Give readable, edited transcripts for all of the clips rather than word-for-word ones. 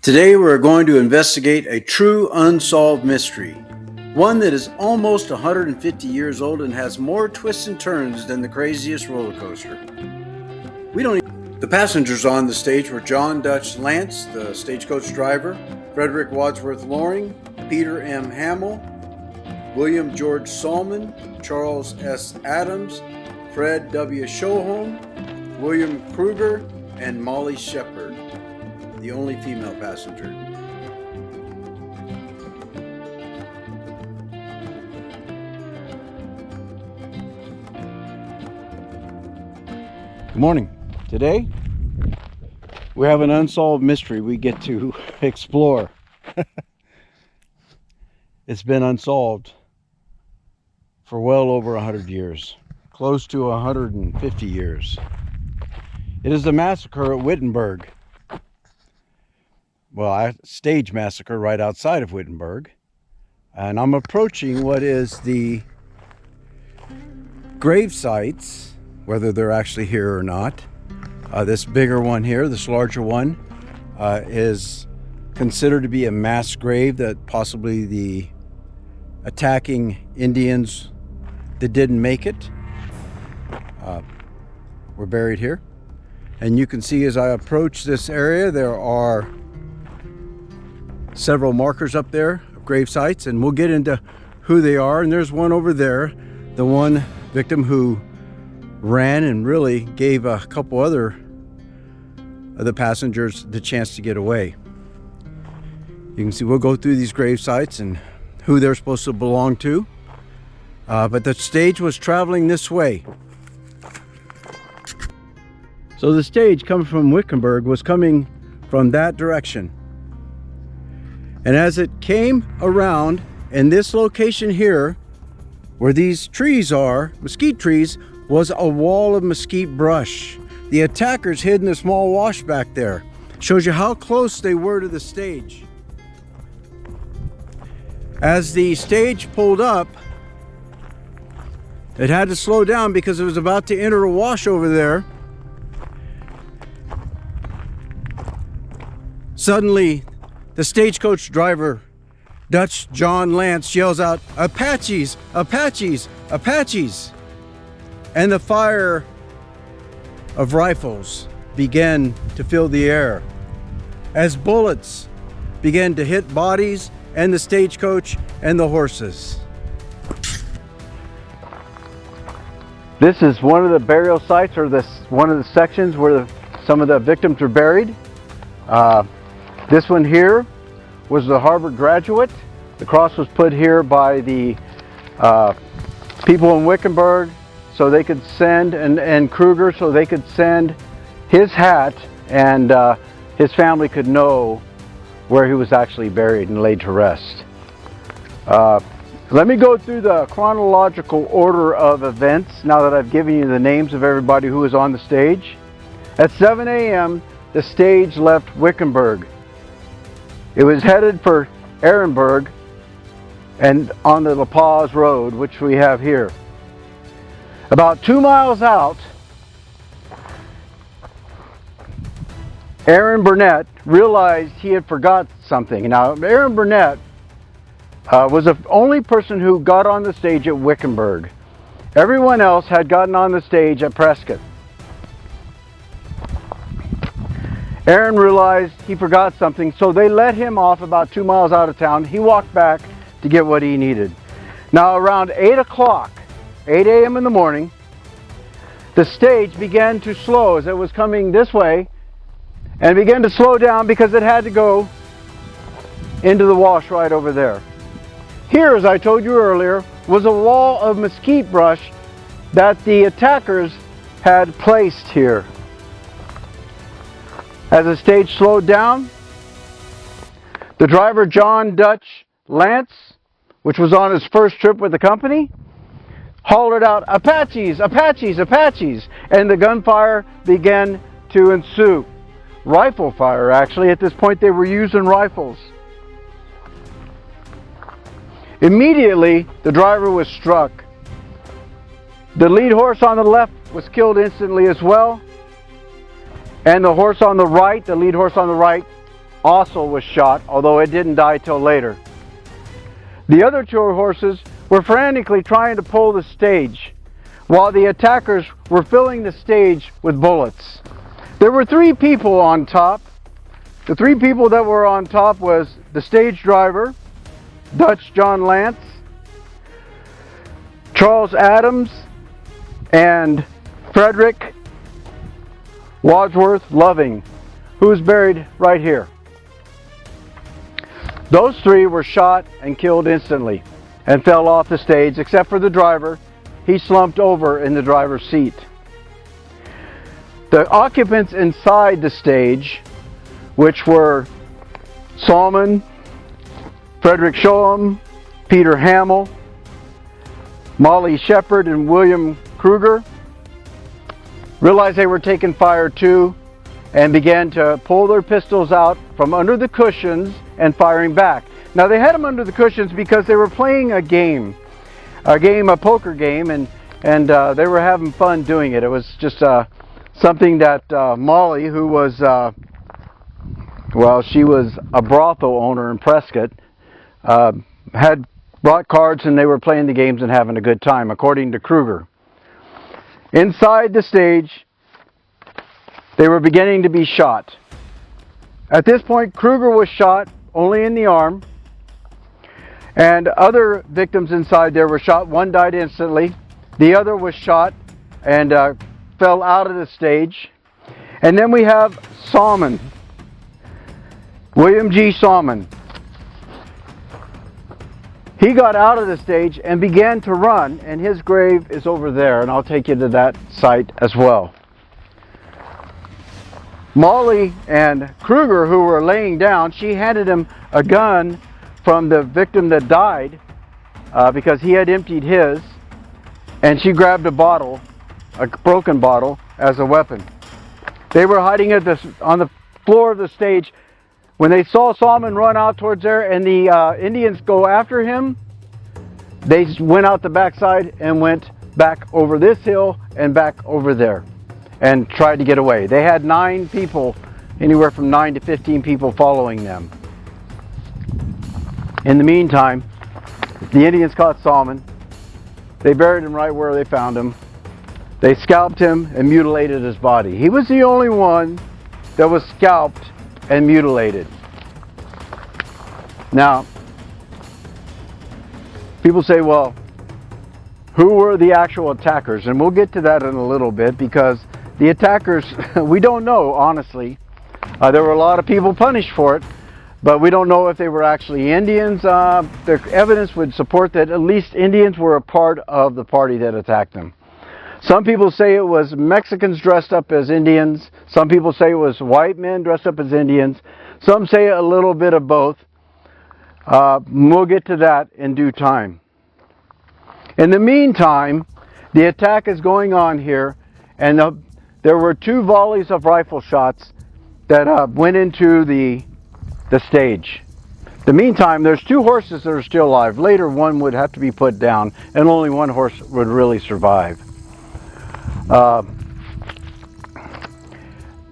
Today we're going to investigate a true unsolved mystery, one that is almost 150 years old and has more twists and turns than the craziest roller coaster. The passengers on the stage were John Dutch Lance, the stagecoach driver, Frederick Wadsworth Loring, Peter M. Hamill, William George Salmon, Charles S. Adams, Fred W. Schoholm, William Kruger, and Molly Shepard, the only female passenger. Good morning. Today we have an unsolved mystery we get to explore. It's been unsolved for well over 100 years, close to 150 years. It is the massacre at Wickenburg. Well, a stage massacre right outside of Wickenburg. And I'm approaching what is the grave sites, whether they're actually here or not. This bigger one here, this larger one, is considered to be a mass grave that possibly the attacking Indians that didn't make it were buried here. And you can see as I approach this area, there are several markers up there of grave sites, and we'll get into who they are. And there's one over there, the one victim who ran and really gave a couple other of the passengers the chance to get away. You can see we'll go through these grave sites and who they're supposed to belong to. But the stage was traveling this way. So the stage coming from Wickenburg was coming from that direction. And as it came around in this location here, where these trees are, mesquite trees, was a wall of mesquite brush. The attackers hid in a small wash back there. Shows you how close they were to the stage. As the stage pulled up, it had to slow down because it was about to enter a wash over there. Suddenly, the stagecoach driver, Dutch John Lance, yells out, "Apaches! Apaches! Apaches!" And the fire of rifles began to fill the air as bullets began to hit bodies and the stagecoach and the horses. This is one of the burial sites, or one of the sections where some of the victims were buried. This one here was the Harvard graduate. The cross was put here by the people in Wickenburg so they could send, and Kruger, so they could send his hat, and his family could know where he was actually buried and laid to rest. Let me go through the chronological order of events now that I've given you the names of everybody who was on the stage. At 7 a.m., the stage left Wickenburg. It was headed for Ehrenberg and on the La Paz Road, which we have here. About 2 miles out, Aaron Burnett realized he had forgot something. Now, Aaron Burnett was the only person who got on the stage at Wickenburg. Everyone else had gotten on the stage at Prescott. Aaron realized he forgot something, so they let him off about 2 miles out of town. He walked back to get what he needed. Now around 8 a.m. in the morning, the stage began to slow as it was coming this way, and began to slow down because it had to go into the wash right over there. Here, as I told you earlier, was a wall of mesquite brush that the attackers had placed here. As the stage slowed down, the driver John Dutch Lance, which was on his first trip with the company, hollered out, "Apaches! Apaches! Apaches!" And the gunfire began to ensue. Rifle fire, actually. At this point, they were using rifles. Immediately, the driver was struck. The lead horse on the left was killed instantly as well. And the horse on the right, the lead horse on the right, also was shot, although it didn't die till later. The other two horses were frantically trying to pull the stage, while the attackers were filling the stage with bullets. There were 3 people on top. The 3 people that were on top was the stage driver, Dutch John Lance, Charles Adams, and Frederick Wadsworth Loving, who is buried right here. Those 3 were shot and killed instantly and fell off the stage, except for the driver. He slumped over in the driver's seat. The occupants inside the stage, which were Salmon, Frederick Schoem, Peter Hamill, Molly Shepard, and William Kruger, realized they were taking fire too and began to pull their pistols out from under the cushions and firing back. Now they had them under the cushions because they were playing a poker game, and they were having fun doing it. It was just something that Molly, who was, she was a brothel owner in Prescott, had brought cards, and they were playing the games and having a good time, according to Kruger. Inside the stage, they were beginning to be shot. At this point, Kruger was shot only in the arm, and other victims inside there were shot. One died instantly. The other was shot and fell out of the stage. And then we have Salmon, William G. Salmon. He got out of the stage and began to run, and his grave is over there, and I'll take you to that site as well. Molly and Kruger, who were laying down, she handed him a gun from the victim that died because he had emptied his, and she grabbed a bottle, a broken bottle, as a weapon. They were hiding on the floor of the stage. When they saw Salmon run out towards there and the Indians go after him, they went out the backside and went back over this hill and back over there and tried to get away. They had 9 people, anywhere from 9 to 15 people following them. In the meantime, the Indians caught Salmon. They buried him right where they found him. They scalped him and mutilated his body. He was the only one that was scalped and mutilated. Now, people say, well, who were the actual attackers? And we'll get to that in a little bit, because the attackers, we don't know, honestly. There were a lot of people punished for it, but we don't know if they were actually Indians. The evidence would support that at least Indians were a part of the party that attacked them. Some people say it was Mexicans dressed up as Indians. Some people say it was white men dressed up as Indians. Some say a little bit of both. We'll get to that in due time. In the meantime, the attack is going on here, and there were 2 volleys of rifle shots that went into the stage. In the meantime, there's 2 horses that are still alive. Later, one would have to be put down, and only one horse would really survive.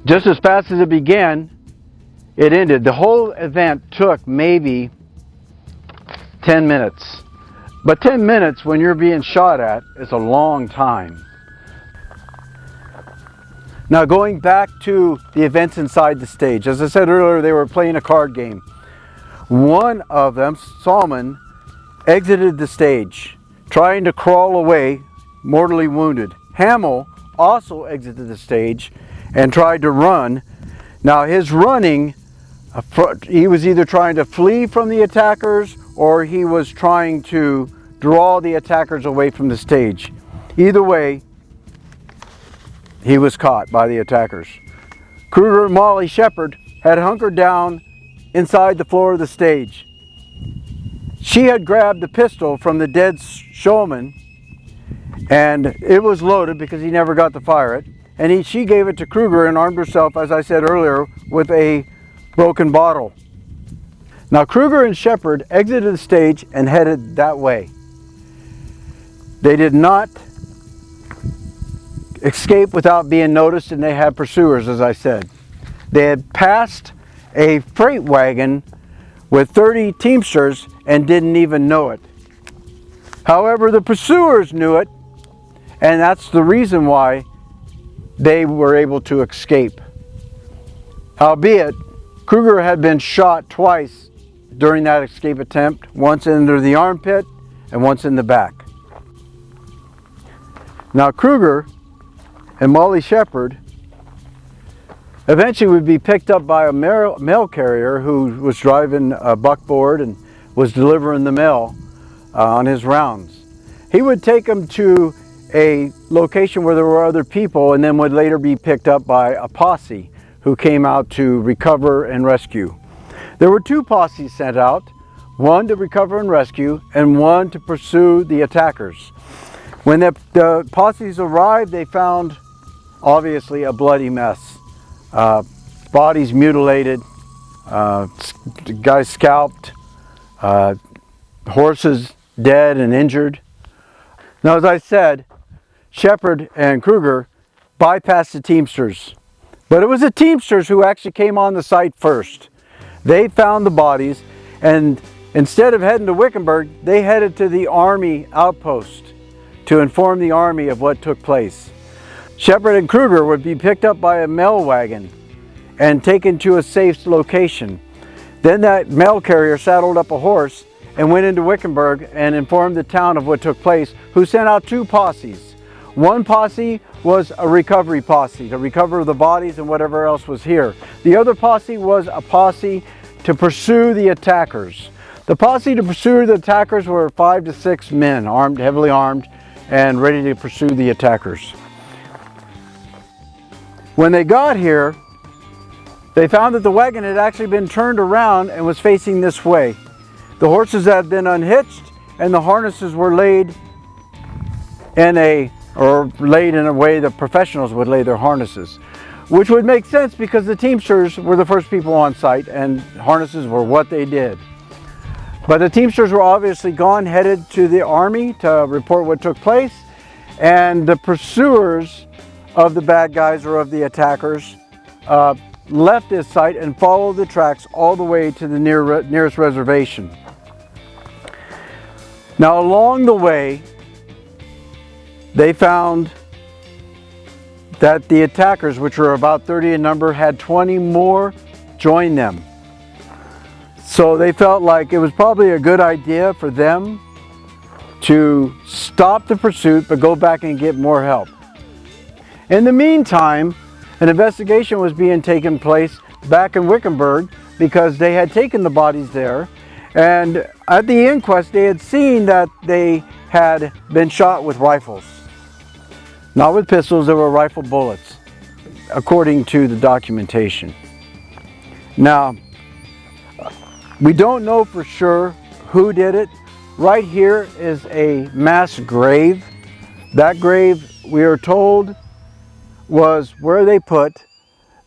Just as fast as it began, it ended. The whole event took maybe 10 minutes. But 10 minutes when you're being shot at is a long time. Now, going back to the events inside the stage, as I said earlier, they were playing a card game. One of them, Salmon, exited the stage, trying to crawl away, mortally wounded. Hamill also exited the stage and tried to run. Now, his running, he was either trying to flee from the attackers or he was trying to draw the attackers away from the stage. Either way, he was caught by the attackers. Kruger and Molly Shepard had hunkered down inside the floor of the stage. She had grabbed the pistol from the dead showman, and it was loaded because he never got to fire it. And she gave it to Kruger and armed herself, as I said earlier, with a broken bottle. Now, Kruger and Shepard exited the stage and headed that way. They did not escape without being noticed, and they had pursuers, as I said. They had passed a freight wagon with 30 teamsters and didn't even know it. However, the pursuers knew it, and that's the reason why they were able to escape. Albeit, Kruger had been shot twice during that escape attempt, once into the armpit and once in the back. Now Kruger and Molly Shepard eventually would be picked up by a mail carrier who was driving a buckboard and was delivering the mail on his rounds. He would take them to a location where there were other people and then would later be picked up by a posse who came out to recover and rescue. There were two posses sent out, one to recover and rescue and one to pursue the attackers. When the posses arrived, they found obviously a bloody mess. Bodies mutilated, guys scalped, horses dead and injured. Now, as I said, Shepard and Kruger bypassed the Teamsters, but it was the Teamsters who actually came on the site first. They found the bodies, and instead of heading to Wickenburg, they headed to the Army outpost to inform the Army of what took place. Shepard and Kruger would be picked up by a mail wagon and taken to a safe location. Then that mail carrier saddled up a horse and went into Wickenburg and informed the town of what took place, who sent out two posses. One posse was a recovery posse to recover the bodies and whatever else was here. The other posse was a posse to pursue the attackers. The posse to pursue the attackers were 5 to 6 men, armed, heavily armed, and ready to pursue the attackers. When they got here, they found that the wagon had actually been turned around and was facing this way. The horses had been unhitched and the harnesses were laid in a way the professionals would lay their harnesses, which would make sense because the Teamsters were the first people on site and harnesses were what they did. But the Teamsters were obviously gone, headed to the Army to report what took place, and the pursuers of the bad guys or of the attackers left this site and followed the tracks all the way to the nearest reservation. Now along the way, they found that the attackers, which were about 30 in number, had 20 more join them. So they felt like it was probably a good idea for them to stop the pursuit but go back and get more help. In the meantime, an investigation was being taken place back in Wickenburg because they had taken the bodies there, and at the inquest they had seen that they had been shot with rifles. Not with pistols, they were rifle bullets, according to the documentation. Now, we don't know for sure who did it. Right here is a mass grave. That grave, we are told, was where they put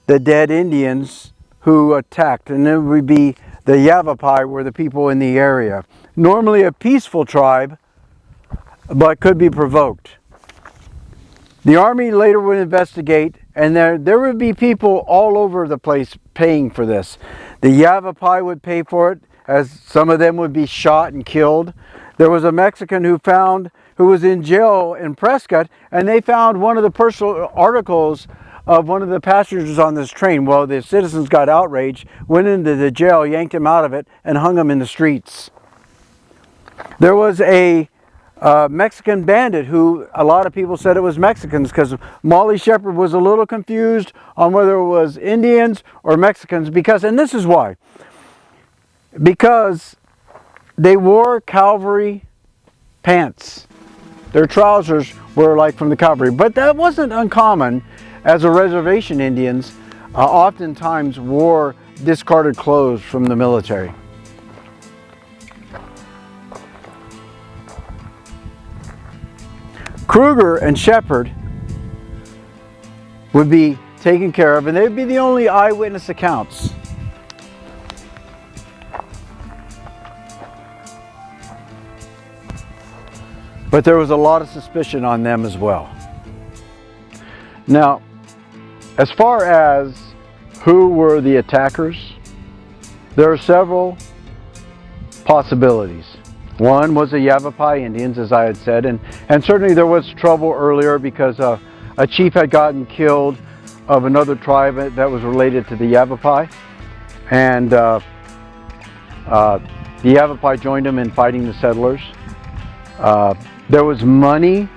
the dead Indians who attacked, and it would be the Yavapai were the people in the area. Normally a peaceful tribe, but could be provoked. The Army later would investigate, and there would be people all over the place paying for this. The Yavapai would pay for it, as some of them would be shot and killed. There was a Mexican who was in jail in Prescott, and they found one of the personal articles of one of the passengers on this train. Well, the citizens got outraged, went into the jail, yanked him out of it, and hung him in the streets. There was a Mexican bandit who a lot of people said it was Mexicans because Molly Shepard was a little confused on whether it was Indians or Mexicans because, and this is why, because they wore cavalry pants. Their trousers were like from the cavalry, but that wasn't uncommon, as the reservation Indians oftentimes wore discarded clothes from the military. Kruger and Shepard would be taken care of, and they would be the only eyewitness accounts. But there was a lot of suspicion on them as well. Now, as far as who were the attackers, There are several possibilities. One was the Yavapai Indians, as I had said, and certainly there was trouble earlier because a chief had gotten killed of another tribe that was related to the Yavapai, and the Yavapai joined him in fighting the settlers. There was money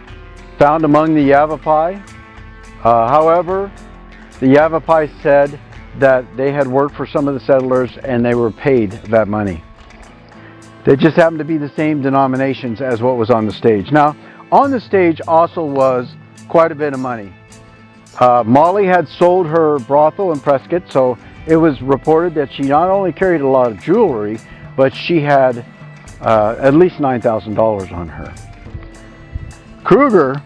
found among the Yavapai. However, the Yavapai said that they had worked for some of the settlers and they were paid that money. They just happened to be the same denominations as what was on the stage. Now, on the stage also was quite a bit of money. Molly had sold her brothel in Prescott, so it was reported that she not only carried a lot of jewelry, but she had at least $9,000 on her. Kruger,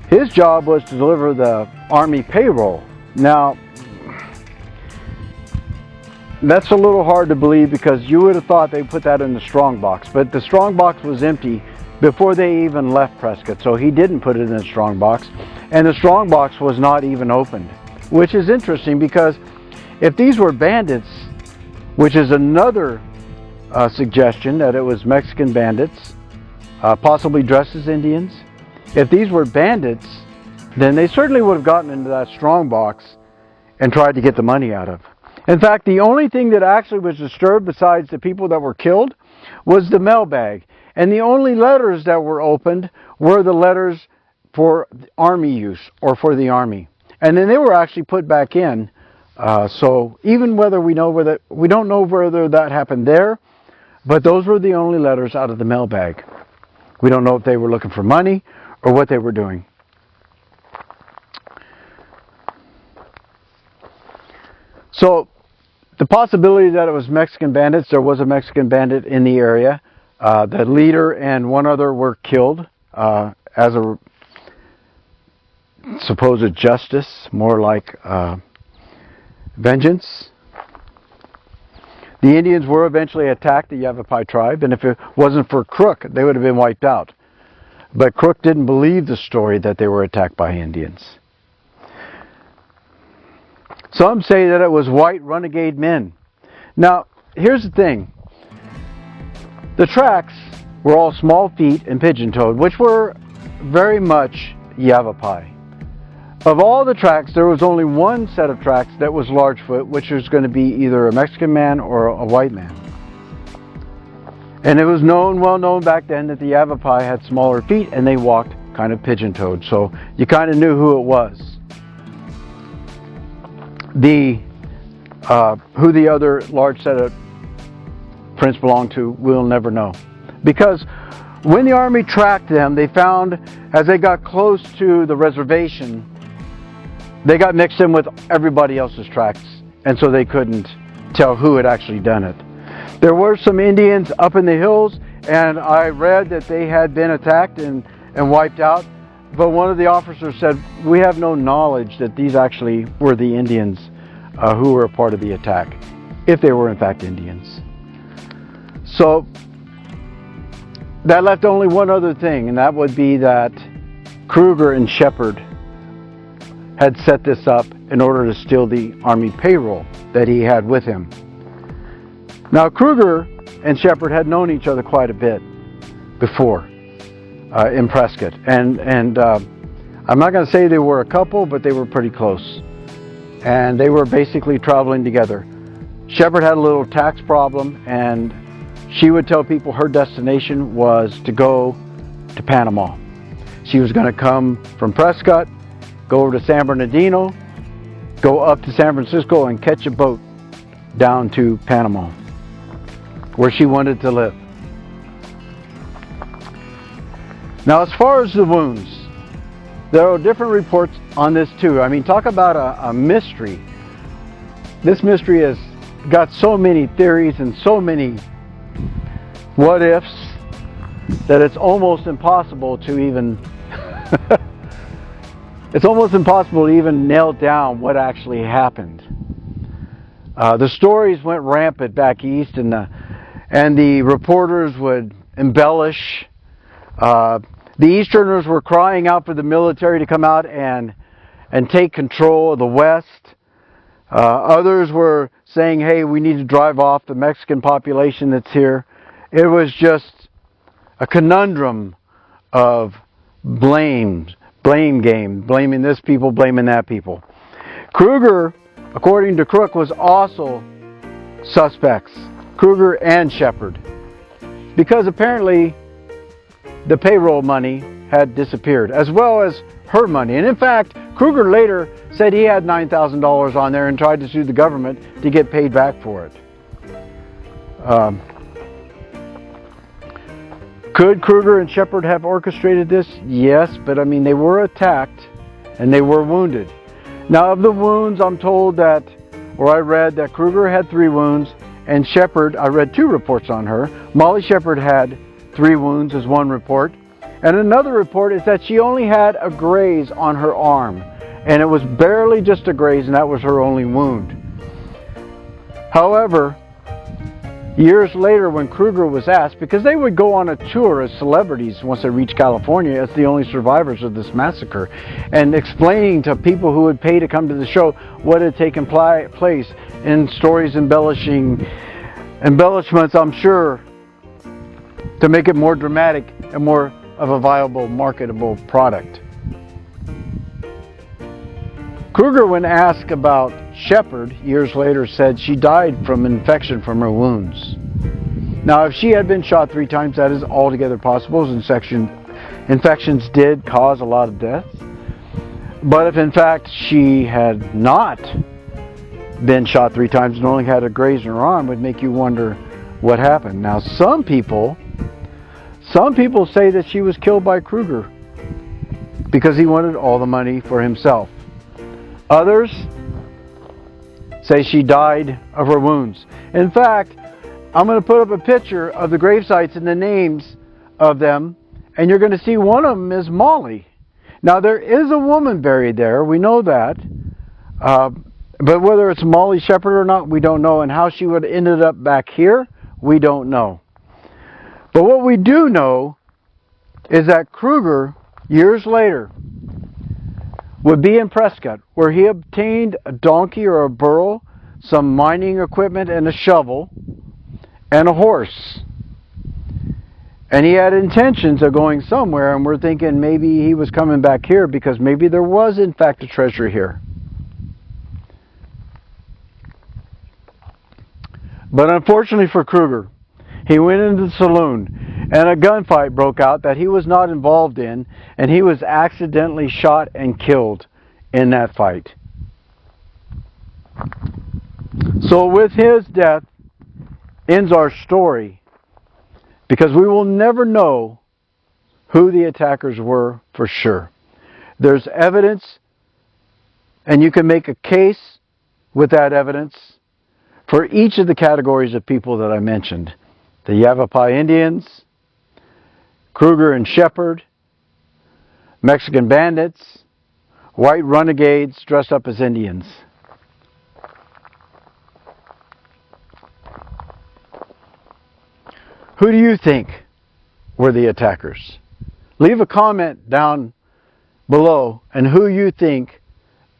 his job was to deliver the army payroll. Now, that's a little hard to believe because you would have thought they put that in the strong box, but the strong box was empty before they even left Prescott, so he didn't put it in the strong box, and the strong box was not even opened, which is interesting because if these were bandits, which is another suggestion that it was Mexican bandits, possibly dressed as Indians, if these were bandits, then they certainly would have gotten into that strong box and tried to get the money out of. In fact, the only thing that actually was disturbed besides the people that were killed was the mailbag. And the only letters that were opened were the letters for army use or for the army. And then they were actually put back in. So even whether we don't know whether that happened there, but those were the only letters out of the mailbag. We don't know if they were looking for money or what they were doing. So the possibility that it was Mexican bandits, there was a Mexican bandit in the area. The leader and one other were killed as a supposed justice, more like vengeance. The Indians were eventually attacked, the Yavapai tribe, and if it wasn't for Crook, they would have been wiped out. But Crook didn't believe the story that they were attacked by Indians. Some say that it was white renegade men. Now, here's the thing. The tracks were all small feet and pigeon-toed, which were very much Yavapai. Of all the tracks, there was only one set of tracks that was large-foot, which was going to be either a Mexican man or a white man. And it was well known back then that the Yavapai had smaller feet and they walked kind of pigeon-toed, so you kind of knew who it was. Who the other large set of prints belonged to, we'll never know. Because when the army tracked them, they found as they got close to the reservation, they got mixed in with everybody else's tracks, and so they couldn't tell who had actually done it. There were some Indians up in the hills, and I read that they had been attacked and wiped out, but one of the officers said, we have no knowledge that these actually were the Indians who were a part of the attack, if they were in fact Indians. So that left only one other thing, and that would be that Kruger and Shepard had set this up in order to steal the army payroll that he had with him. Now Kruger and Shepard had known each other quite a bit before in Prescott, and I'm not going to say they were a couple, but they were pretty close, and they were basically traveling together. Shepard had a little tax problem, and she would tell people her destination was to go to Panama. She was going to come from Prescott, go over to San Bernardino, go up to San Francisco and catch a boat down to Panama, where she wanted to live. Now, as far as the wounds, there are different reports on this too. I mean, talk about a mystery. This mystery has got so many theories and so many what ifs that it's almost impossible to even nail down what actually happened. The stories went rampant back east, and the reporters would embellish. The Easterners were crying out for the military to come out and take control of the West. Others were saying, hey, we need to drive off the Mexican population that's here. It was just a conundrum of blame game, blaming this people, blaming that people. Kruger, according to Crook, was also suspects, Kruger and Shepard, because apparently the payroll money had disappeared, as well as her money. And in fact, Kruger later said he had $9,000 on there and tried to sue the government to get paid back for it. Could Kruger and Shepard have orchestrated this? Yes, but I mean, they were attacked and they were wounded. Now, of the wounds, I'm told that, or I read that Kruger had 3 wounds, and Shepard, I read 2 reports on her. Molly Shepard had 3 wounds is one report. And another report is that she only had a graze on her arm. And it was barely just a graze, and that was her only wound. However, years later when Kruger was asked, because they would go on a tour as celebrities once they reached California as the only survivors of this massacre, and explaining to people who would pay to come to the show what had taken place in stories embellishments, I'm sure, to make it more dramatic and more of a viable, marketable product. Kruger, when asked about Shepard years later, said she died from infection from her wounds. Now, if she had been shot 3 times, that is altogether possible, as infections did cause a lot of deaths. But if in fact she had not been shot 3 times and only had a graze in her arm, would make you wonder what happened. Now, some people say that she was killed by Kruger because he wanted all the money for himself. Others say she died of her wounds. In fact, I'm going to put up a picture of the grave sites and the names of them, and you're going to see one of them is Molly. Now, there is a woman buried there, we know that, but whether it's Molly Shepard or not, we don't know, and how she would have ended up back here, we don't know. But what we do know is that Kruger, years later, would be in Prescott, where he obtained a donkey or a burro, some mining equipment, and a shovel, and a horse. And he had intentions of going somewhere, and we're thinking maybe he was coming back here because maybe there was, in fact, a treasure here. But unfortunately for Kruger, he went into the saloon, and a gunfight broke out that he was not involved in, and he was accidentally shot and killed in that fight. So with his death ends our story, because we will never know who the attackers were for sure. There's evidence, and you can make a case with that evidence for each of the categories of people that I mentioned. The Yavapai Indians, Kruger and Shepard, Mexican bandits, white renegades dressed up as Indians. Who do you think were the attackers? Leave a comment down below and who you think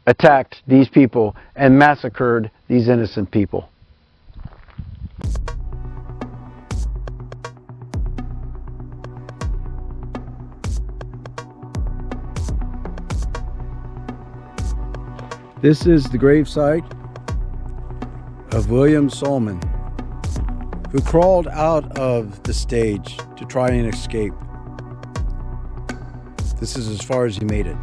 attacked these people and massacred these innocent people. This is the gravesite of William Solomon, who crawled out of the stage to try and escape. This is as far as he made it.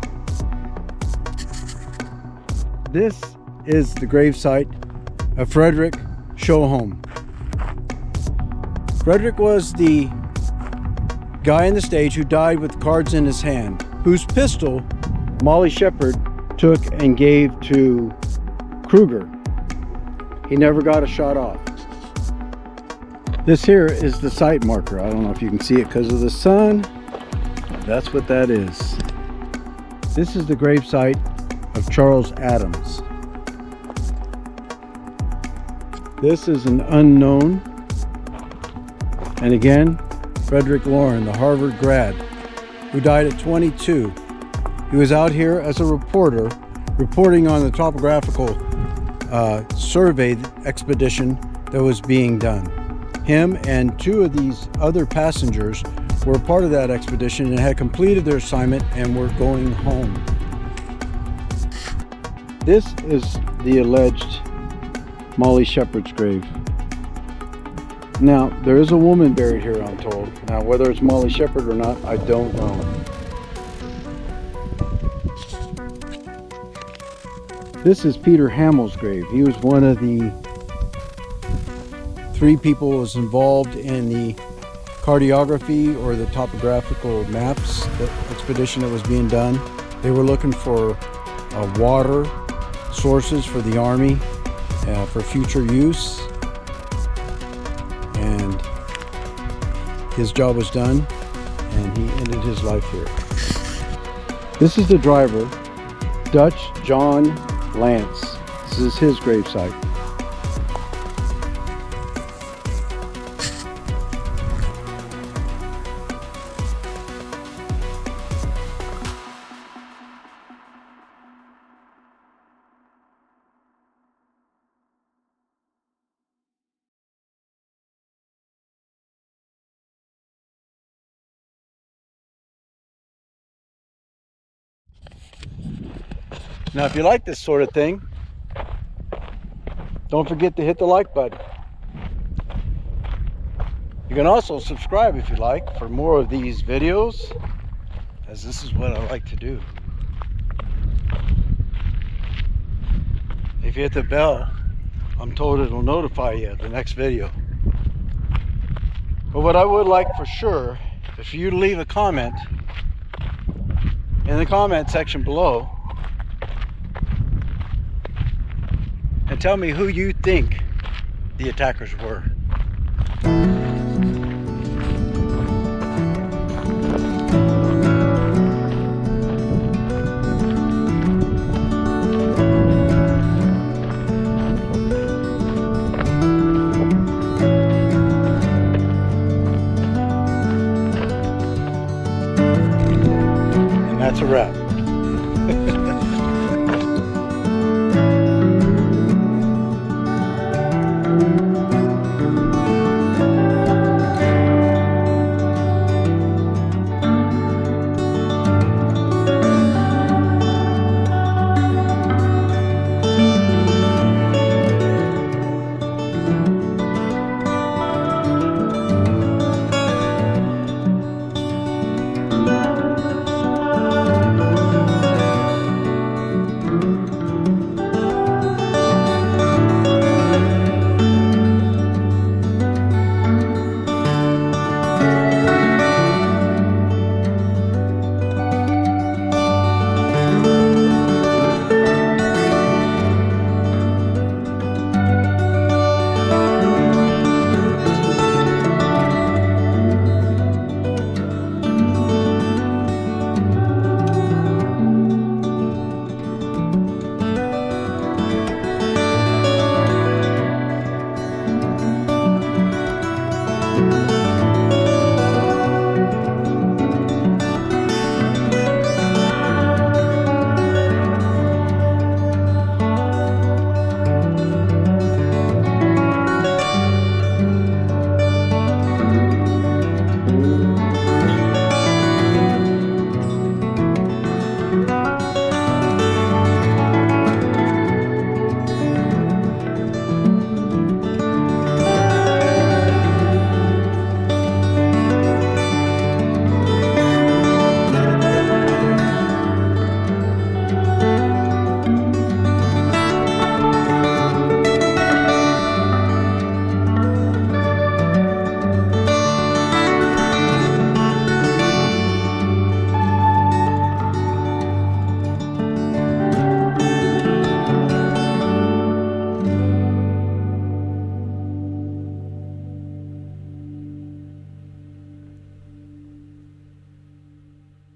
This is the gravesite of Frederick Schoenholm. Frederick was the guy on the stage who died with cards in his hand, whose pistol Molly Shepard took and gave to Kruger. He never got a shot off. This here is the site marker. I don't know if you can see it because of the sun. That's what that is. This is the gravesite of Charles Adams. This is an unknown. And again, Frederick Lauren, the Harvard grad, who died at 22. He was out here as a reporter, reporting on the topographical survey expedition that was being done. Him and 2 of these other passengers were part of that expedition and had completed their assignment and were going home. This is the alleged Molly Shepherd's grave. Now, there is a woman buried here, I'm told. Now, whether it's Molly Shepherd or not, I don't know. This is Peter Hamill's grave. He was one of the 3 people who was involved in the cartography or the topographical maps, the expedition that was being done. They were looking for water sources for the army for future use, and his job was done and he ended his life here. This is the driver, Dutch John Lance. This is his gravesite. Now, if you like this sort of thing, don't forget to hit the like button. You can also subscribe if you like for more of these videos, as this is what I like to do. If you hit the bell, I'm told it'll notify you of the next video. But what I would like for sure is for you to leave a comment in the comment section below and tell me who you think the attackers were. And that's a wrap.